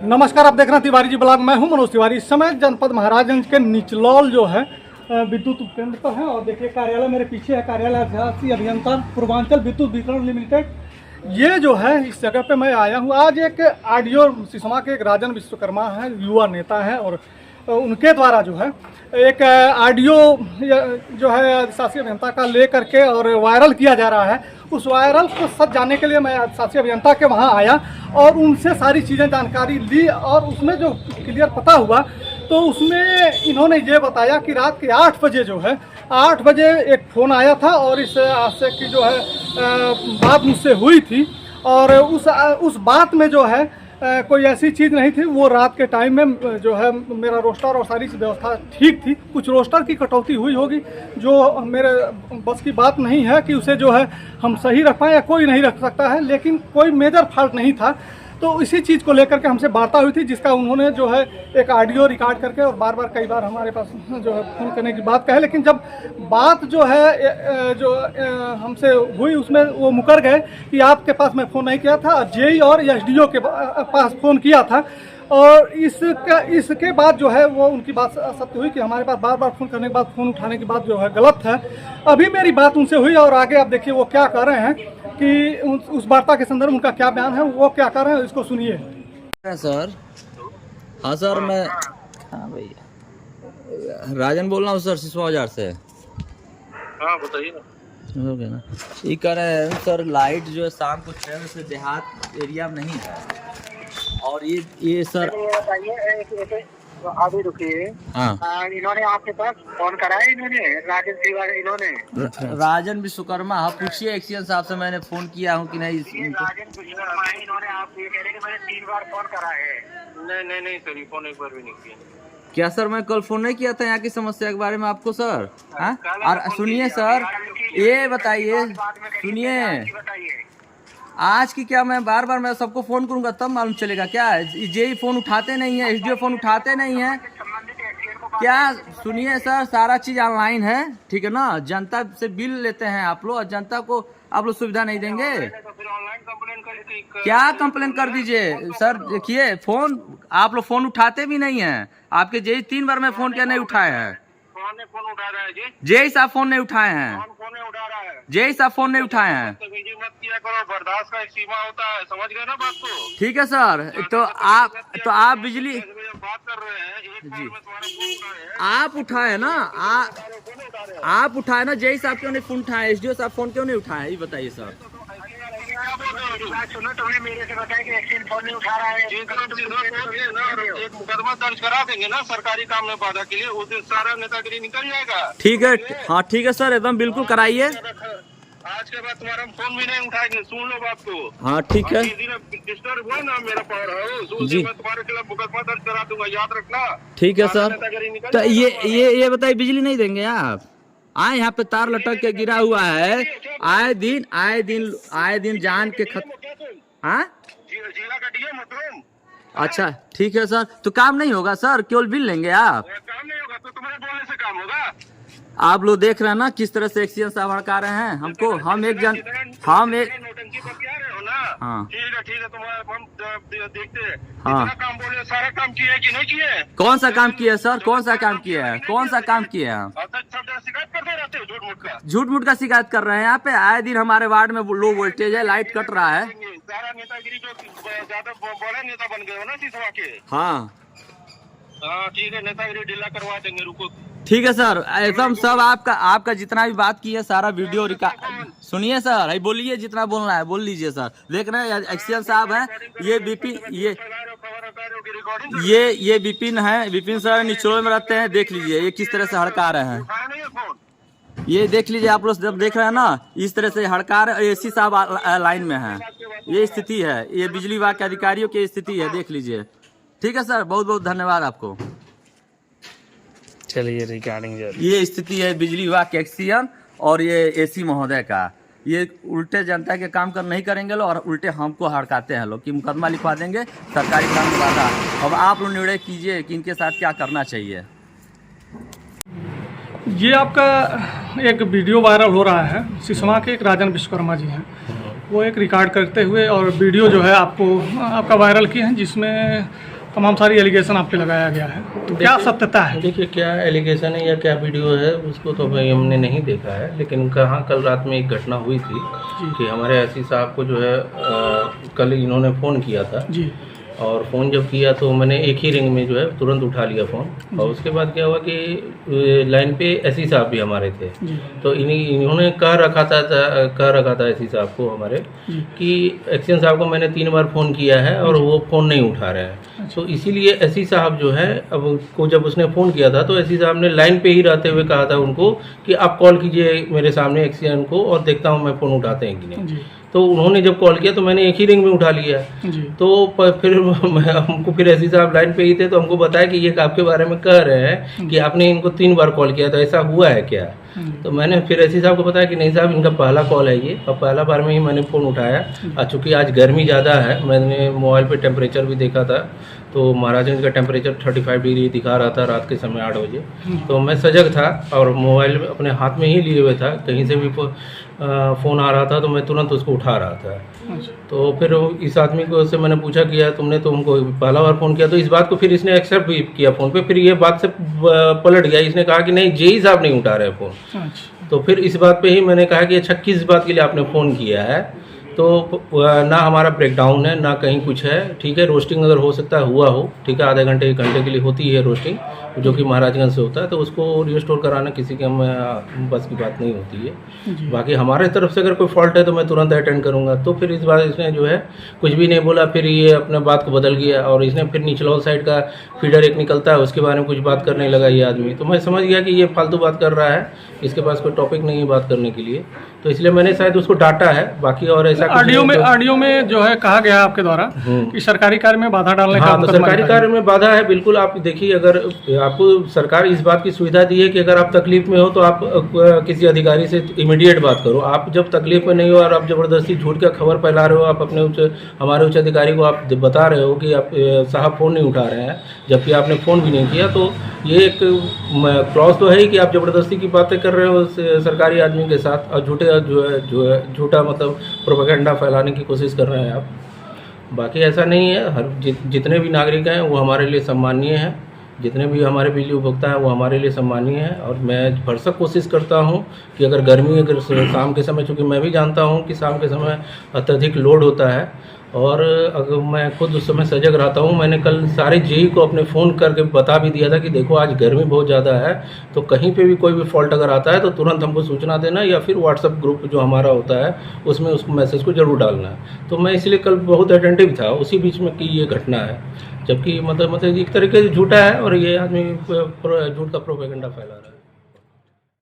नमस्कार, आप देख रहे हैं तिवारी जी ब्लॉग। मैं हूं मनोज तिवारी। इस समय जनपद महाराजगंज के निचलौल जो है विद्युत उपकेंद्र पर है और देखिए कार्यालय मेरे पीछे है। कार्यालय अधिशासी अभियंता पूर्वांचल विद्युत वितरण लिमिटेड, ये जो है इस जगह पे मैं आया हूं। आज एक ऑडियो सिसमा के एक राजन विश्वकर्मा है, युवा नेता है, और उनके द्वारा जो है एक ऑडियो जो है अधिशासी अभियंता का ले करके और वायरल किया जा रहा है। उस वायरल को सच जानने के लिए मैं अधिशासी अभियंता के वहाँ आया और उनसे सारी चीज़ें जानकारी ली और उसमें जो क्लियर पता हुआ तो उसमें इन्होंने ये बताया कि रात के 8 बजे जो है 8 बजे एक फ़ोन आया था और इस हादसे की जो है बात मुझसे हुई थी और उस बात में जो है कोई ऐसी चीज़ नहीं थी। वो रात के टाइम में जो है मेरा रोस्टर और सारी व्यवस्था ठीक थी। कुछ रोस्टर की कटौती हुई होगी जो मेरे बस की बात नहीं है कि उसे जो है हम सही रख पाएँ, या कोई नहीं रख सकता है, लेकिन कोई मेजर फॉल्ट नहीं था। तो इसी चीज़ को लेकर के हमसे वार्ता हुई थी, जिसका उन्होंने जो है एक ऑडियो रिकॉर्ड करके और बार बार कई बार हमारे पास जो है फ़ोन करने की बात कहे, लेकिन जब बात जो है जो हमसे हुई उसमें वो मुकर गए कि आपके पास मैं फ़ोन नहीं किया था, जेई और एसडीओ के पास फ़ोन किया था। और इसके बाद जो है वो उनकी बात सत्य हुई कि हमारे पास बार बार फ़ोन करने के बाद फ़ोन उठाने की बात जो है गलत है। अभी मेरी बात उनसे हुई और आगे आप देखिए वो क्या कह रहे हैं कि उस वार्ता के संदर्भ में उनका क्या बयान है, वो क्या कर रहे हैं, इसको सुनिए। सर हाँ सर, मैं हाँ भैया राजन बोल रहा हूँ सर, सिसवा बाजार से। हाँ बताइए ना। हो गया ना। ये कह रहे हैं सर, लाइट जो है शाम को 6 बजे से देहात एरिया में नहीं है और ये सर अभी रुकिए। हाँ, इन्होंने आपके पास फोन कराया, इन्होंने राजन तिवारी, इन्होंने राजन विश्वकर्मा। हाँ पूछिए एक्सीएन साहब से मैंने फोन किया हूँ कि नहीं। राजन विश्वकर्मा है, इन्होंने आप ये कह रहे कि मैंने 3 बार फोन करा है। नहीं सर, फोन एक बार भी नहीं किया। क्या सर, मैं कल फोन नहीं किया था यहाँ की समस्या के बारे में आपको सर? हाँ, और सुनिए सर, ये बताइए, सुनिए, आज की क्या मैं बार बार मैं सबको फोन करूंगा तब मालूम चलेगा क्या? जेई फोन उठाते नहीं है, एसडीओ फोन उठाते नहीं है क्या? सुनिए सर, सारा चीज ऑनलाइन है, ठीक है ना? जनता से बिल लेते हैं आप लोग और जनता को आप लोग सुविधा नहीं देंगे क्या? कंप्लेन कर दीजिए सर। देखिए फोन आप लोग फोन उठाते भी नहीं है। आपके जेई 3 बार मैं फोन किया, नहीं उठाए हैं। फोन उठा रहा है जी? जेई साहब फोन नहीं उठाए हैं। फोन नहीं उठा रहा है। जेई साहब फोन नहीं उठाए हैं। मत किया करो, बर्दाश्त का एक सीमा होता है, समझ गए ना बात को? ठीक है सर, तो आप बिजली बात कर रहे हैं, एक जी, में तुम्हारा फोन उठा है। आप उठाए ना, आप उठाए ना। जेई साहब क्यों नहीं फोन उठाए? एसडीओ साहब फोन क्यों नहीं उठाए? ये बताइए सर। सुनो, तुमने मेरे से बताया कि एक्सीडेंट फोन नहीं उठा रहा है। एक मुकदमा दर्ज करा देंगे ना सरकारी काम में बाधा के लिए, उस दिन सारा नेतागिरी निकल जाएगा। ठीक है, हाँ ठीक है सर, एकदम बिल्कुल कराइए। आज के बाद तुम्हारा फोन भी नहीं उठाएंगे, सुन लो बात को। हाँ ठीक है डिस्टर्ब हुआ ना मेरा पावर हाउस, जी, मैं तुम्हारे खिलाफ मुकदमा दर्ज करा दूंगा, याद रखना। ठीक है सर। तो ये बताइए, बिजली नहीं देंगे आप? आए यहाँ पे तार लटक के गिरा हुआ है, आए दिन जान के हाँ? जिला का डीएम मशरूम। अच्छा ठीक है सर, तो काम नहीं होगा सर? केवल बिल लेंगे आप? काम नहीं होगा तो तुम्हारे बोलने से काम होगा? आप लोग देख रहे हैं ना किस तरह से एक्सीडेंट साहब हड़का रहे हैं हमको। हम एक नोटंकी बतिया रहे हो ना? हाँ ठीक है, तुम्हारा हम देखते हैं। हाँ, इतना काम बोले, सारा काम किए कि नहीं किए? कौन सा काम किया सर? कौन सा काम किया है? कौन सा काम किया है? शिकायत करते रहते हो झूठ मूठ का। झूठ मूठ का शिकायत कर रहे हैं यहाँ पे। आए दिन हमारे वार्ड में लो वोल्टेज है, लाइट कट रहा है। सारा नेतागिरी जो ज्यादा बड़ा नेता बन गए हो ना सिसवा के। हाँ ठीक है, नेतागिरी ढीला करवा देंगे, रुको। ठीक है सर, एकदम सब आपका जितना भी बात की है सारा वीडियो रिकॉर्ड। सुनिए सर, बोलिए, जितना बोलना है बोल लीजिए सर। देख रहे हैं एक्सीएन साहब हैं, ये विपिन, ये विपिन है, विपिन सर निचोड़ में रहते हैं। देख लीजिए ये किस तरह से हड़का रहे हैं, ये देख लीजिए आप लोग जब देख रहे हैं ना, इस तरह से हड़का रहे। एसी साहब लाइन में है, ये स्थिति है, ये बिजली विभाग के अधिकारियों की स्थिति है, देख लीजिए। ठीक है सर, बहुत बहुत धन्यवाद आपको। चलिए रिकॉर्डिंग ये स्थिति है बिजली विभाग के एक्सीएन और ये एसी महोदय का। ये उल्टे जनता के काम कर नहीं करेंगे लोग और उल्टे हमको हड़काते हैं लोग कि मुकदमा लिखवा देंगे सरकारी काम में बाधा। अब आप लोग निर्णय कीजिए कि इनके साथ क्या करना चाहिए। ये आपका एक वीडियो वायरल हो रहा है, सिसवा के एक राजन विश्वकर्मा जी हैं। वो एक रिकॉर्ड करते हुए और वीडियो जो है आपका वायरल किए हैं, जिसमें तमाम सारी एलिगेशन आप पे लगाया गया है। तो क्या सत्यता है? देखिए, क्या एलिगेशन है या क्या वीडियो है उसको तो भाई हमने नहीं देखा है, लेकिन कहाँ कल रात में एक घटना हुई थी कि हमारे एसपी साहब को जो है कल इन्होंने फ़ोन किया था जी। और फ़ोन जब किया तो मैंने एक ही रिंग में जो है तुरंत उठा लिया फ़ोन। और उसके बाद क्या हुआ कि लाइन पे एसपी साहब भी हमारे थे, तो इन्होंने कह रखा था एसपी साहब को हमारे कि एक्शन साहब को मैंने 3 बार फ़ोन किया है और वो फ़ोन नहीं उठा रहे हैं। तो इसीलिए एसपी साहब जो है अब को जब उसने फ़ोन किया था तो एसपी साहब ने लाइन पे ही रहते हुए कहा था उनको कि आप कॉल कीजिए मेरे सामने एक्शन को और देखता हूँ मैं फ़ोन उठाते हैं कि नहीं। तो उन्होंने जब कॉल किया तो मैंने एक ही रिंग में उठा लिया। तो फिर हमको फिर एसपी साहब लाइन पे ही थे तो हमको बताया कि ये आपके बारे में कह रहे हैं कि आपने इनको 3 बार कॉल किया, तो ऐसा हुआ है क्या? तो मैंने फिर एसपी साहब को बताया कि नहीं साहब, इनका पहला कॉल है ये, और पहला बार में ही मैंने फ़ोन उठाया। और चूँकि आज गर्मी ज़्यादा है, मैंने मोबाइल पे टेम्परेचर भी देखा था तो महाराजगंज का टेम्परेचर 35 डिग्री दिखा रहा था रात के समय 8 बजे। तो मैं सजग था और मोबाइल अपने हाथ में ही लिए हुए था, कहीं से भी फ़ोन आ रहा था तो मैं तुरंत उसको उठा रहा था। तो फिर इस आदमी को से मैंने पूछा कि यार तुमने तो हमको पहला बार फ़ोन किया, तो इस बात को फिर इसने एक्सेप्ट भी किया फ़ोन पे। फिर ये बात से पलट गया, इसने कहा कि नहीं जेई साहब नहीं उठा रहे फ़ोन। तो फिर इस बात पे ही मैंने कहा कि अच्छा किस बात के लिए आपने फ़ोन किया है? तो ना हमारा ब्रेकडाउन है ना कहीं कुछ है, ठीक है। रोस्टिंग अगर हो सकता है हुआ हो, ठीक है, आधे घंटे 1 घंटे के लिए होती है रोस्टिंग, जो कि महाराजगंज से होता है, तो उसको रिस्टोर कराना किसी के बस की बात नहीं होती है। बाकी हमारे तरफ से अगर कोई फॉल्ट है तो मैं तुरंत अटेंड करूंगा। तो फिर इस बार इसने जो है कुछ भी नहीं बोला, फिर ये अपने बात को बदल गया और इसने फिर निचलौल साइड का फीडर एक निकलता है उसके बारे में कुछ बात करने लगा ये आदमी। तो मैं समझ गया कि ये फालतू बात कर रहा है, इसके पास कोई टॉपिक नहीं है बात करने के लिए, तो इसलिए मैंने शायद उसको डांटा है। बाकी और ऐसा ऑडियो में जो है कहा गया आपके द्वारा कि सरकारी कार्य में बाधा डालने का। हाँ, तो सरकारी कार्य में बाधा है बिल्कुल। आप देखिए, अगर आपको सरकार इस बात की सुविधा दी है कि अगर आप तकलीफ में हो तो आप किसी अधिकारी से इमीडिएट बात करो। आप जब तकलीफ में नहीं हो और आप जबरदस्ती झूठ का खबर फैला रहे हो, आप अपने हमारे उच्च अधिकारी को आप बता रहे हो कि आप साहब फ़ोन नहीं उठा रहे हैं, जबकि आपने फ़ोन भी नहीं किया, तो ये एक क्लॉज तो है ही कि आप जबरदस्ती की बातें कर रहे हो सरकारी आदमी के साथ और झूठा मतलब प्रोपेगेंडा फैलाने की कोशिश कर रहे हैं आप। बाकी ऐसा नहीं है, जितने भी नागरिक हैं वो हमारे लिए सम्मानीय हैं, जितने भी हमारे बिजली उपभोक्ता हैं वो हमारे लिए सम्मानीय हैं। और मैं भरसक कोशिश करता हूं कि अगर गर्मी अगर शाम के समय, चूँकि मैं भी जानता हूं कि शाम के समय अत्यधिक लोड होता है और अगर मैं खुद उस समय सजग रहता हूं। मैंने कल सारे जेई को अपने फ़ोन करके बता भी दिया था कि देखो आज गर्मी बहुत ज़्यादा है, तो कहीं पे भी कोई भी फॉल्ट अगर आता है तो तुरंत हमको सूचना देना या फिर व्हाट्सएप ग्रुप जो हमारा होता है उसमें उस मैसेज को ज़रूर डालना है। तो मैं इसलिए कल बहुत अटेंटिव था, उसी बीच में कि ये घटना है, जबकि मतलब एक तरीके से झूठा है और ये आदमी झूठ का प्रोपेगेंडा फैला रहा है।